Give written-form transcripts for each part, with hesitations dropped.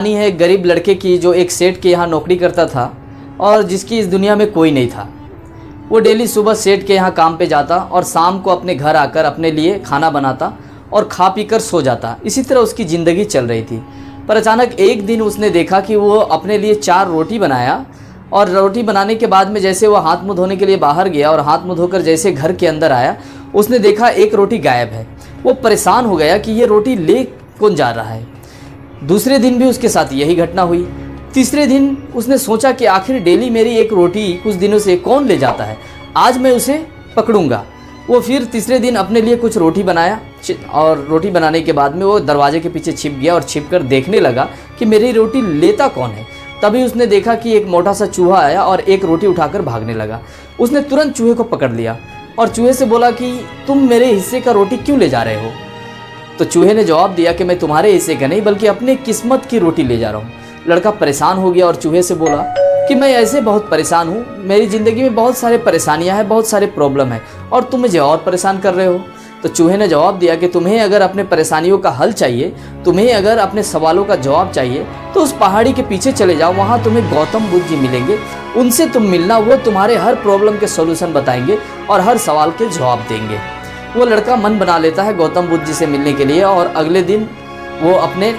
कहानी है गरीब लड़के की जो एक सेठ के यहाँ नौकरी करता था और जिसकी इस दुनिया में कोई नहीं था। वो डेली सुबह सेठ के यहाँ काम पे जाता और शाम को अपने घर आकर अपने लिए खाना बनाता और खा पी कर सो जाता। इसी तरह उसकी ज़िंदगी चल रही थी। पर अचानक एक दिन उसने देखा कि वो अपने लिए 4 रोटी बनाया और रोटी बनाने के बाद में जैसे वो हाथ मुँह धोने के लिए बाहर गया और हाथ मुँह धोकर जैसे घर के अंदर आया, उसने देखा एक रोटी गायब है। वो परेशान हो गया कि ये रोटी ले कौन जा रहा है। दूसरे दिन भी उसके साथ यही घटना हुई। तीसरे दिन उसने सोचा कि आखिर डेली मेरी एक रोटी कुछ दिनों से कौन ले जाता है, आज मैं उसे पकड़ूंगा। वो फिर तीसरे दिन अपने लिए कुछ रोटी बनाया और रोटी बनाने के बाद में वो दरवाजे के पीछे छिप गया और छिप कर देखने लगा कि मेरी रोटी लेता कौन है। तभी उसने देखा कि एक मोटा सा चूहा आया और एक रोटी उठाकर भागने लगा। उसने तुरंत चूहे को पकड़ लिया और चूहे से बोला कि तुम मेरे हिस्से का रोटी क्यों ले जा रहे हो। तो चूहे ने जवाब दिया कि मैं तुम्हारे हिस्से का नहीं बल्कि अपने किस्मत की रोटी ले जा रहा हूँ। लड़का परेशान हो गया और चूहे से बोला कि मैं ऐसे बहुत परेशान हूँ, मेरी ज़िंदगी में बहुत सारे परेशानियाँ हैं, बहुत सारे प्रॉब्लम हैं और तुम मुझे और परेशान कर रहे हो। तो चूहे ने जवाब दिया कि तुम्हें अगर अपने परेशानियों का हल चाहिए, तुम्हें अगर अपने सवालों का जवाब चाहिए तो उस पहाड़ी के पीछे चले जाओ, वहाँ तुम्हें गौतम बुद्ध जी मिलेंगे, उनसे तुम मिलना, वो तुम्हारे हर प्रॉब्लम के सोल्यूशन बताएंगे और हर सवाल के जवाब देंगे। वो लड़का मन बना लेता है गौतम बुद्ध जी से मिलने के लिए और अगले दिन वो अपने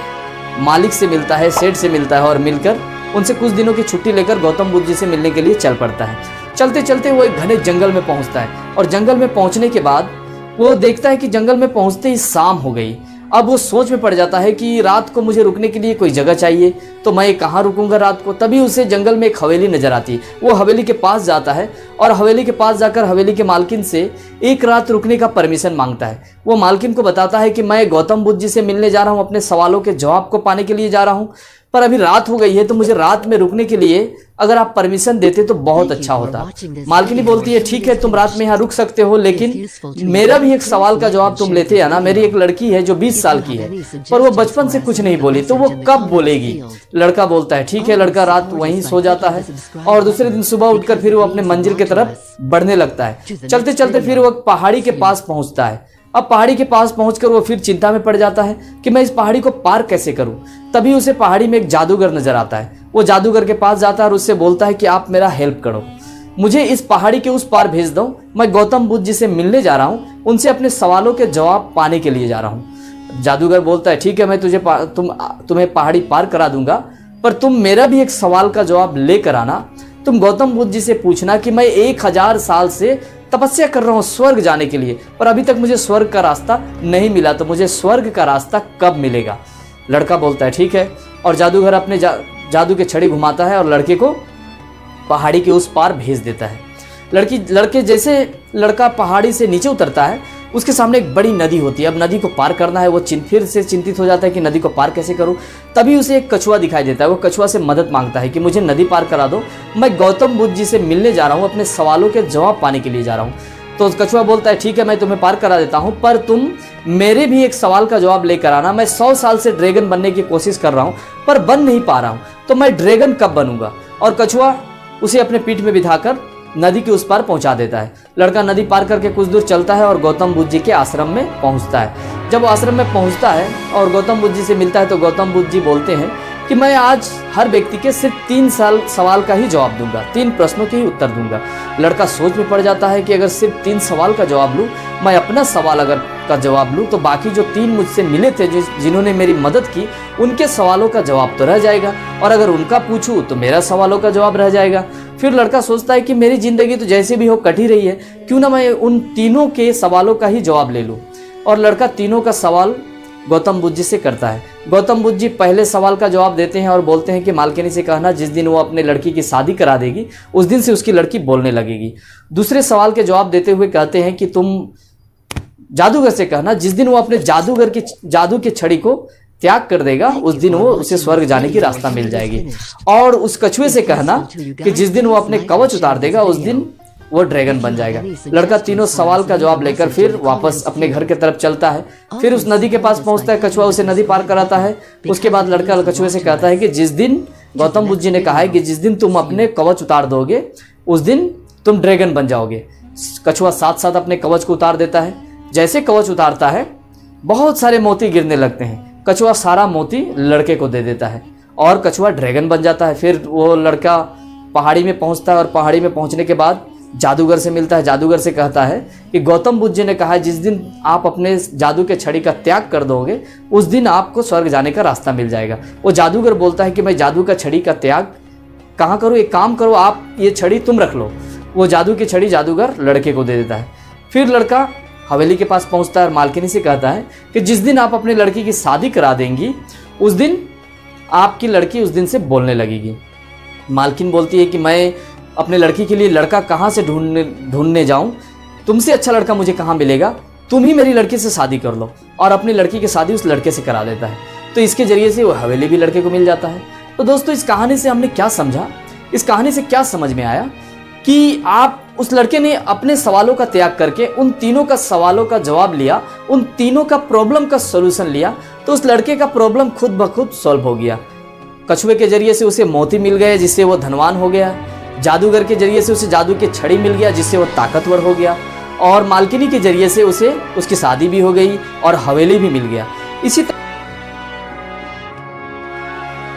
मालिक से मिलता है, सेठ से मिलता है और मिलकर उनसे कुछ दिनों की छुट्टी लेकर गौतम बुद्ध जी से मिलने के लिए चल पड़ता है। चलते चलते वो एक घने जंगल में पहुंचता है और जंगल में पहुंचने के बाद वो देखता है कि जंगल में पहुंचते ही शाम हो गई। अब वो सोच में पड़ जाता है कि रात को मुझे रुकने के लिए कोई जगह चाहिए, तो मैं कहाँ रुकूंगा रात को। तभी उसे जंगल में एक हवेली नजर आती। वो हवेली के पास जाता है और हवेली के पास जाकर हवेली के मालकिन से एक रात रुकने का परमिशन मांगता है। वो मालकिन को बताता है कि मैं गौतम बुद्ध जी से मिलने जा रहा हूँ, अपने सवालों के जवाब को पाने के लिए जा रहा हूँ, पर अभी रात हो गई है तो मुझे रात में रुकने के लिए अगर आप परमिशन देते तो बहुत अच्छा होता। मालकिनी बोलती है ठीक है, तुम रात में यहाँ रुक सकते हो, लेकिन मेरा भी एक सवाल का जवाब तुम लेते आना। मेरी एक लड़की है जो 20 साल की है, पर वो बचपन से कुछ नहीं बोली, तो वो कब बोलेगी। लड़का बोलता है ठीक है। लड़का रात वहीं सो जाता है और दूसरे दिन सुबह उठकर फिर वो अपने मंजिल की तरफ बढ़ने लगता है। चलते चलते फिर वो पहाड़ी के पास पहुंचता है। अब पहाड़ी के पास पहुंचकर वो फिर चिंता में पड़ जाता है कि मैं इस पहाड़ी को पार कैसे करूं। तभी उसे पहाड़ी में एक जादूगर नजर आता है। वो जादूगर के पास जाता है और उससे बोलता है कि आप मेरा हेल्प करो, मुझे इस पहाड़ी के उस पार भेज दो, मैं गौतम बुद्ध जी से मिलने जा रहा हूँ, उनसे अपने सवालों के जवाब पाने के लिए जा रहा हूँ। जादूगर बोलता है ठीक है, मैं तुम्हें पहाड़ी पार करा दूंगा, पर तुम मेरा भी एक सवाल का जवाब लेकर आना। तुम गौतम बुद्ध जी से पूछना कि मैं 1000 साल से तपस्या कर रहा हूँ स्वर्ग जाने के लिए, पर अभी तक मुझे स्वर्ग का रास्ता नहीं मिला, तो मुझे स्वर्ग का रास्ता कब मिलेगा। लड़का बोलता है ठीक है और जादूगर अपने जादू के छड़ी घुमाता है और लड़के को पहाड़ी के उस पार भेज देता है। लड़के जैसे लड़का पहाड़ी से नीचे उतरता है, उसके सामने एक बड़ी नदी होती है। अब नदी को पार करना है। वो फिर से चिंतित हो जाता है कि नदी को पार कैसे करूं। तभी उसे एक कछुआ दिखाई देता है। वो कछुआ से मदद मांगता है कि मुझे नदी पार करा दो, मैं गौतम बुद्ध जी से मिलने जा रहा हूं, अपने सवालों के जवाब पाने के लिए जा रहा हूं। तो कछुआ बोलता है ठीक है, मैं तुम्हें पार करा देता हूं, पर तुम मेरे भी एक सवाल का जवाब लेकर आना। मैं 100 साल से ड्रैगन बनने की कोशिश कर रहा हूं, पर बन नहीं पा रहा हूं, तो मैं ड्रैगन कब बनूंगा। और कछुआ उसे अपने पीठ में बिठाकर नदी के उस पार पहुंचा देता है। लड़का नदी पार करके कुछ दूर चलता है और गौतम बुद्ध जी के आश्रम में पहुंचता है। जब वो आश्रम में पहुंचता है और गौतम बुद्ध जी से मिलता है तो गौतम बुद्ध जी बोलते हैं कि मैं आज हर व्यक्ति के सिर्फ 3 सवाल का ही जवाब दूंगा, 3 प्रश्नों के ही उत्तर दूंगा। लड़का सोच में पड़ जाता है कि अगर सिर्फ 3 सवाल का जवाब लूँ, मैं अपना सवाल अगर का जवाब लूँ, तो बाकी जो 3 मुझसे मिले थे, जिन्होंने मेरी मदद की, उनके सवालों का जवाब तो रह जाएगा, और अगर उनका पूछूँ तो मेरा सवालों का जवाब रह जाएगा। फिर लड़का सोचता है कि मेरी ज़िंदगी तो जैसे भी हो कट ही रही है, क्यों ना मैं उन तीनों के सवालों का ही जवाब ले लूँ। और लड़का तीनों का सवाल गौतम बुद्ध जी से करता है। गौतम बुद्ध जी पहले सवाल का जवाब देते हैं और बोलते हैं कि मालकिनी से कहना जिस दिन वो अपने लड़की की शादी करा देगी उस दिन से उसकी लड़की बोलने लगेगी। दूसरे सवाल के जवाब देते हुए कहते हैं कि तुम जादूगर से कहना जिस दिन वो अपने जादू की छड़ी को त्याग कर देगा उस दिन वो उसे स्वर्ग जाने की रास्ता मिल जाएगी। और उस कछुए से कहना कि जिस दिन वो अपने कवच उतार देगा उस दिन वो ड्रैगन बन जाएगा। लड़का तीनों सवाल का जवाब लेकर फिर वापस अपने घर की तरफ चलता है। फिर उस नदी के पास पहुंचता है, कछुआ उसे नदी पार कराता है। उसके बाद लड़का कछुए से कहता है कि जिस दिन गौतम बुद्ध जी ने कहा है कि जिस दिन तुम अपने कवच उतार दोगे उस दिन तुम ड्रैगन बन जाओगे। कछुआ साथ साथ अपने कवच को उतार देता है। जैसे कवच उतारता है बहुत सारे मोती गिरने लगते हैं। कछुआ सारा मोती लड़के को दे देता है और कछुआ ड्रैगन बन जाता है। फिर वो लड़का पहाड़ी में पहुंचता है और पहाड़ी में पहुंचने के बाद जादूगर से मिलता है। जादूगर से कहता है कि गौतम बुद्ध जी ने कहा है जिस दिन आप अपने जादू के छड़ी का त्याग कर दोगे उस दिन आपको स्वर्ग जाने का रास्ता मिल जाएगा। वो जादूगर बोलता है कि मैं जादू का छड़ी का त्याग कहाँ करूँ, एक काम करो आप ये छड़ी तुम रख लो। वो जादू की छड़ी जादूगर लड़के को दे देता है। फिर लड़का हवेली के पास पहुँचता है और मालकिनी से कहता है कि जिस दिन आप अपने लड़की की शादी करा देंगी उस दिन आपकी लड़की उस दिन से बोलने लगेगी। मालकिन बोलती है कि मैं अपने लड़की के लिए लड़का कहाँ से ढूंढने जाऊँ, तुमसे अच्छा लड़का मुझे कहाँ मिलेगा, तुम ही मेरी लड़की से शादी कर लो। और अपनी लड़की की शादी उस लड़के से करा देता है। तो इसके जरिए से वो हवेली भी लड़के को मिल जाता है। तो दोस्तों इस कहानी से हमने क्या समझा, इस कहानी से क्या समझ में आया कि आप उस लड़के ने अपने सवालों का त्याग करके उन तीनों का सवालों का जवाब लिया, उन तीनों का प्रॉब्लम का सॉल्यूशन लिया, तो उस लड़के का प्रॉब्लम खुद ब खुद सॉल्व हो गया। कछुए के जरिए से उसे मोती मिल गए जिससे वो धनवान हो गया। जादूगर के जरिए से उसे जादू की छड़ी मिल गया जिससे वो ताकतवर हो गया। और मालकिनी के जरिए से उसे उसकी शादी भी हो गई और हवेली भी मिल गया। इसी